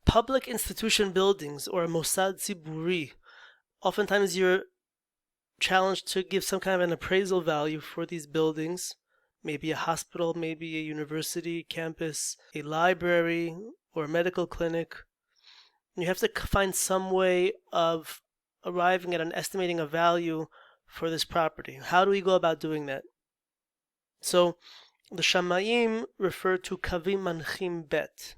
public institution buildings, or Mossad Tziburi, oftentimes you're challenged to give some kind of an appraisal value for these buildings, maybe a hospital, maybe a university campus, a library, or a medical clinic. You have to find some way of arriving at an estimating a value for this property. How do we go about doing that? So the Shamayim refer to Kavim Manchin bet.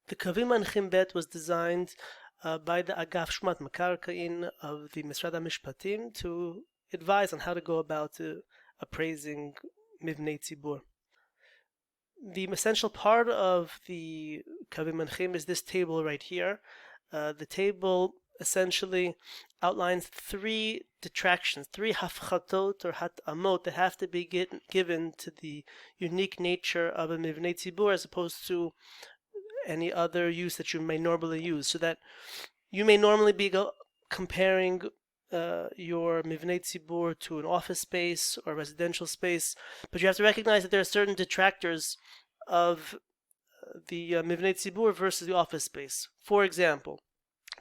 The Kavim Manchin bet was designed by the Agaf Shmat Makarkain of the Misrad HaMishpatim to advise on how to go about appraising Mivnei Tzibur. The essential part of the Kavim Manchin is this table right here. The table essentially outlines three detractions, three hafchatot or hatamot that have to be given to the unique nature of a Mivnei Tzibur as opposed to any other use that you may normally use. So that you may normally be comparing your Mivnei Tzibur to an office space or residential space, but you have to recognize that there are certain detractors of the Mivnei Tzibur versus the office space. For example,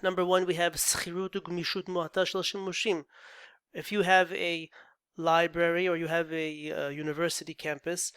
number one, we have schirut u'gmishut mu'ata shel shimushim. If you have a library or you have a university campus,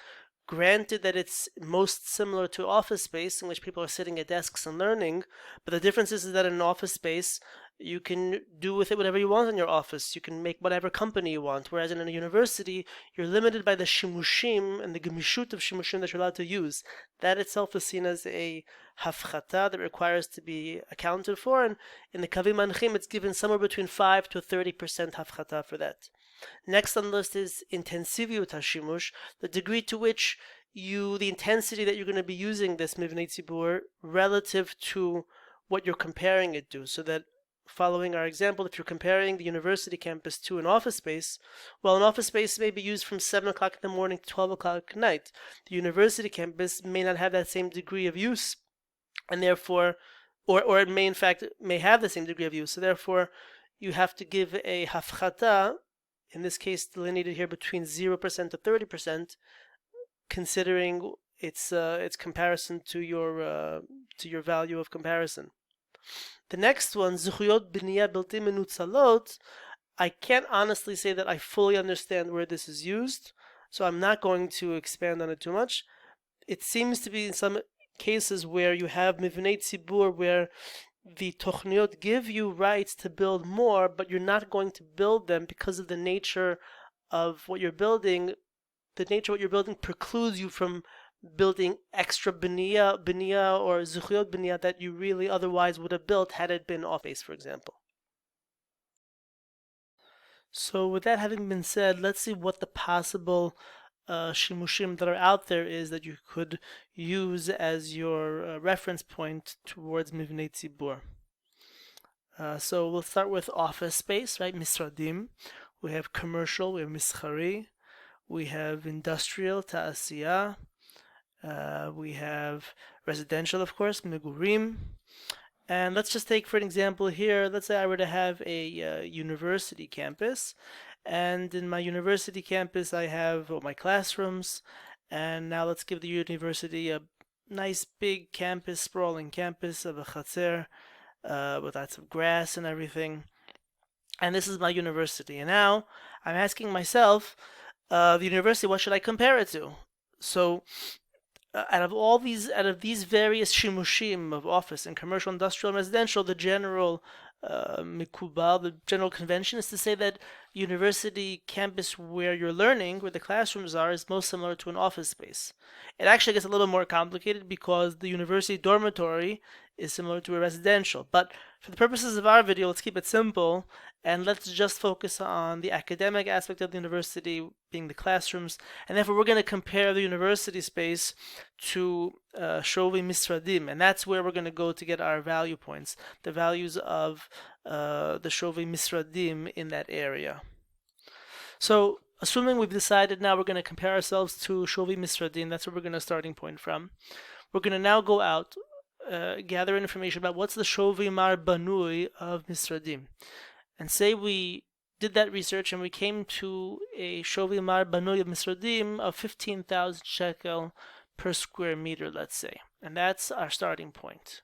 granted that it's most similar to office space in which people are sitting at desks and learning, but the difference is that in an office space, you can do with it whatever you want in your office. You can make whatever company you want, whereas in a university, you're limited by the shimushim and the gemishut of shimushim that you're allowed to use. That itself is seen as a hafchata that requires to be accounted for, and in the Kavim Manchin, it's given somewhere between 5 to 30% hafchata for that. Next on the list is intensiviyut hashimush, the degree to which the intensity that you're going to be using this Mivnei Tzibur relative to what you're comparing it to. So that, following our example, if you're comparing the university campus to an office space, well, an office space may be used from 7 o'clock in the morning to 12 o'clock at night. The university campus may not have that same degree of use, and therefore, or it may in fact may have the same degree of use. So therefore, you have to give a hafchata, in this case delineated here between 0% to 30%, considering its comparison to your value of comparison. The next one, zuchuyot b'niya bilti menutzalot, I can't honestly say that I fully understand where this is used, so I'm not going to expand on it too much. It seems to be in some cases where you have Mivnei Tzibur where the tochniot give you rights to build more, but you're not going to build them because of the nature of what you're building. The nature of what you're building precludes you from building extra biniya or zuchiyot biniya that you really otherwise would have built had it been off-base, for example. So with that having been said, let's see what the possible shimushim that are out there is that you could use as your reference point towards Mivnei Tzibur. So we'll start with office space, right? Misradim. We have commercial, we have mischari. We have industrial, ta'asiyah. We have residential, of course, megurim. And let's just take, for an example here, let's say I were to have a university campus. And in my university campus, I have my classrooms. And now let's give the university a nice big campus, sprawling campus of a chatzer with lots of grass and everything. And this is my university. And now I'm asking myself, the university, what should I compare it to? So out of these various shimushim of office and commercial, industrial, and residential, the general mikubal, the general convention is to say that university campus where you're learning, where the classrooms are, is most similar to an office space. It actually gets a little more complicated because the university dormitory is similar to a residential. But for the purposes of our video, let's keep it simple and let's just focus on the academic aspect of the university, being the classrooms, and therefore we're going to compare the university space to Shovi Misradim, and that's where we're going to go to get our value points, the values of the Shovi Misradim in that area. So assuming we've decided now we're going to compare ourselves to Shovi Misradim, that's where we're going to starting point from. We're going to now go out, gather information about what's the Shovi Mar Banui of Misradim. And say we did that research and we came to a Shovi Mar Banui of Misradim of 15,000 shekel per square meter, let's say. And that's our starting point.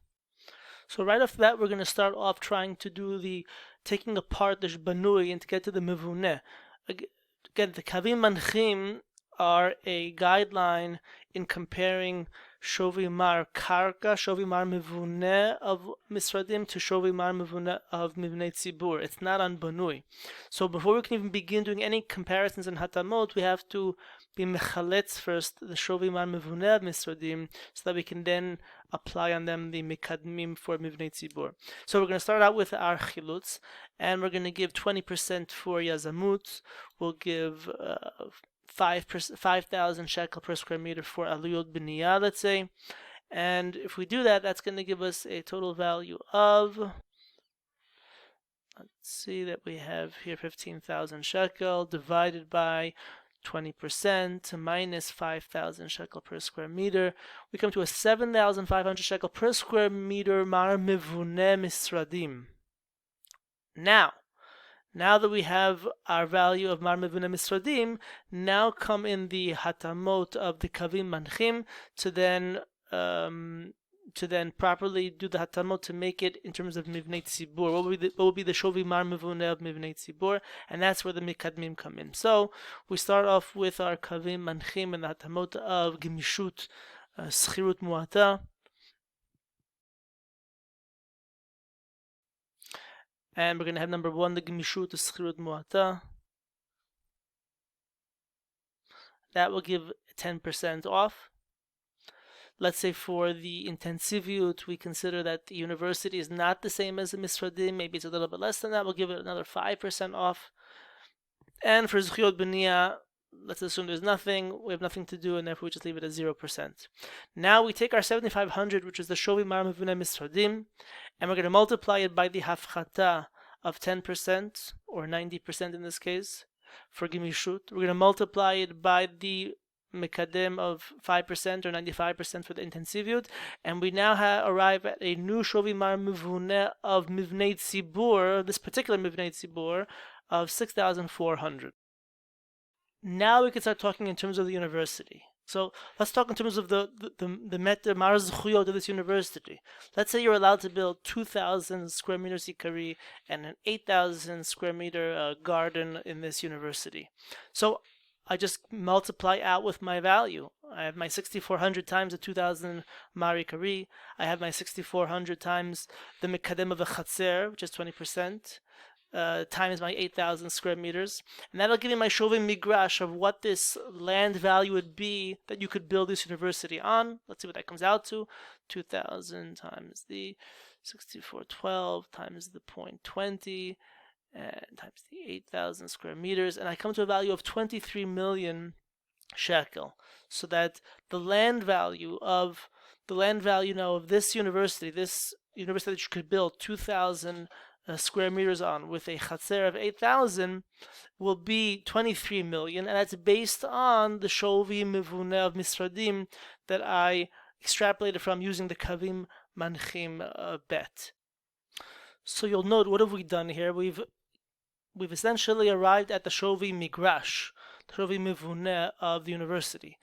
So right off the bat, we're going to start off trying to do the taking apart the banui and to get to the מבנה. Again, the Kavim Manchin are a guideline in comparing shovi mar karka, shovi mar מבנה of misradim to shovi mar מבנה of מבני ציבור. It's not on banui. So before we can even begin doing any comparisons in hatamot, we have to be mechaletz first the shovi mar מבנה of misradim, so that we can then apply on them the mikadmim for מבני ציבור. So we're going to start out with our chilutz, and we're going to give 20% for yazamut. We'll give 5,000 shekel per square meter for aliyot b'niyah, let's say. And if we do that, that's going to give us a total value of, let's see, that we have here 15,000 shekel divided by 20% minus 5,000 shekel per square meter. We come to a 7,500 shekel per square meter mar mevune misradim. Now that we have our value of mar mevune misradim, now come in the hatamot of the Kavim Manchin to then properly do the hatamot to make it in terms of מבני ציבור. What will be the shovi mar mevune of מבני ציבור? And that's where the mikadmim come in. So we start off with our Kavim Manchin and the hatamot of gemishut schirut muata. And we're going to have number one, the gemishut schirut muata. That will give 10% off. Let's say for the intensivut, we consider that the university is not the same as the misradim. Maybe it's a little bit less than that. We'll give it another 5% off. And for zchiyot b'niyah, let's assume there's nothing. We have nothing to do, and therefore we just leave it at 0%. Now we take our 7,500, which is the shovi mar mevune misradim, and we're going to multiply it by the hafchata of 10%, or 90% in this case, for gemishut. We're going to multiply it by the mikadem of 5% or 95% for the intensivut, and we now arrive at a new shovi mar mevune of מבני ציבור, this particular מבני ציבור, of 6,400. Now we can start talking in terms of the university. So let's talk in terms of the meter mar zchuyot of this university. Let's say you're allowed to build 2,000 square meters ikari and an 8,000 square meter garden in this university. So I just multiply out with my value. I have my 6,400 times the 2,000 mar ikari. I have my 6,400 times the mikadem of a chatzer, which is 20%. Times my 8,000 square meters, and that'll give me my shovi migrash of what this land value would be that you could build this university on. Let's see what that comes out to. 2,000 times the 6,412 times the 0.20 and times the 8,000 square meters, and I come to a value of 23 million shekel. So that the land value now of this university that you could build 2,000 square meters on with a chatzer of 8,000 will be 23 million, and that's based on the shovi mevune of misradim that I extrapolated from using the Kavim Manchin bet. So you'll note, what have we done here? We've essentially arrived at the shovi migrash, the shovi mevune of the university.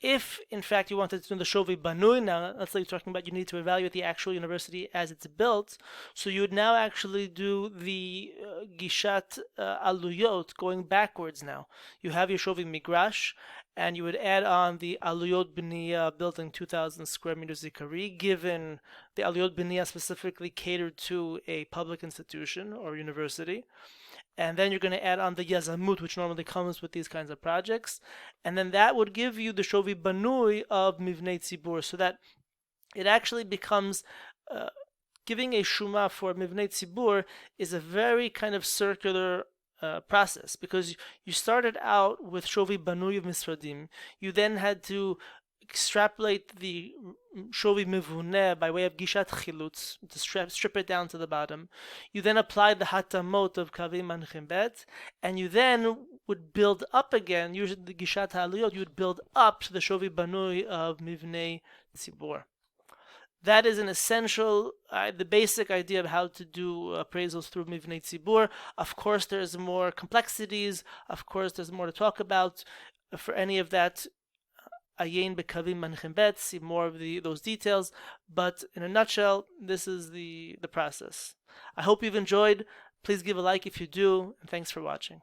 If, in fact, you wanted to do the shovi banui, now let's say you're talking about you need to evaluate the actual university as it's built, so you would now actually do the gishat aluyot, going backwards now. You have your shovi migrash, and you would add on the aluyot b'niyah building 2,000 square meters ikari, given the aluyot b'niyah specifically catered to a public institution or university. And then you're going to add on the yazamut, which normally comes with these kinds of projects. And then that would give you the shovi banui of מבני ציבור, so that it actually becomes, giving a shuma for מבני ציבור is a very kind of circular process, because you started out with shovi banui of misradim. You then had to extrapolate the shovi mevune by way of gishat chilutz, to strip it down to the bottom. You then applied the hatamot of Kavim Manchin bet, and you then would build up again, using the gishat ha'aliyot, you would build up to the shovi banui of מבני ציבור. That is an essential, the basic idea of how to do appraisals through מבני ציבור. Of course, there's more complexities. Of course, there's more to talk about. For any of that, ayin bekavim Manchin bet, see more of those details. But in a nutshell, this is the process. I hope you've enjoyed. Please give a like if you do, and thanks for watching.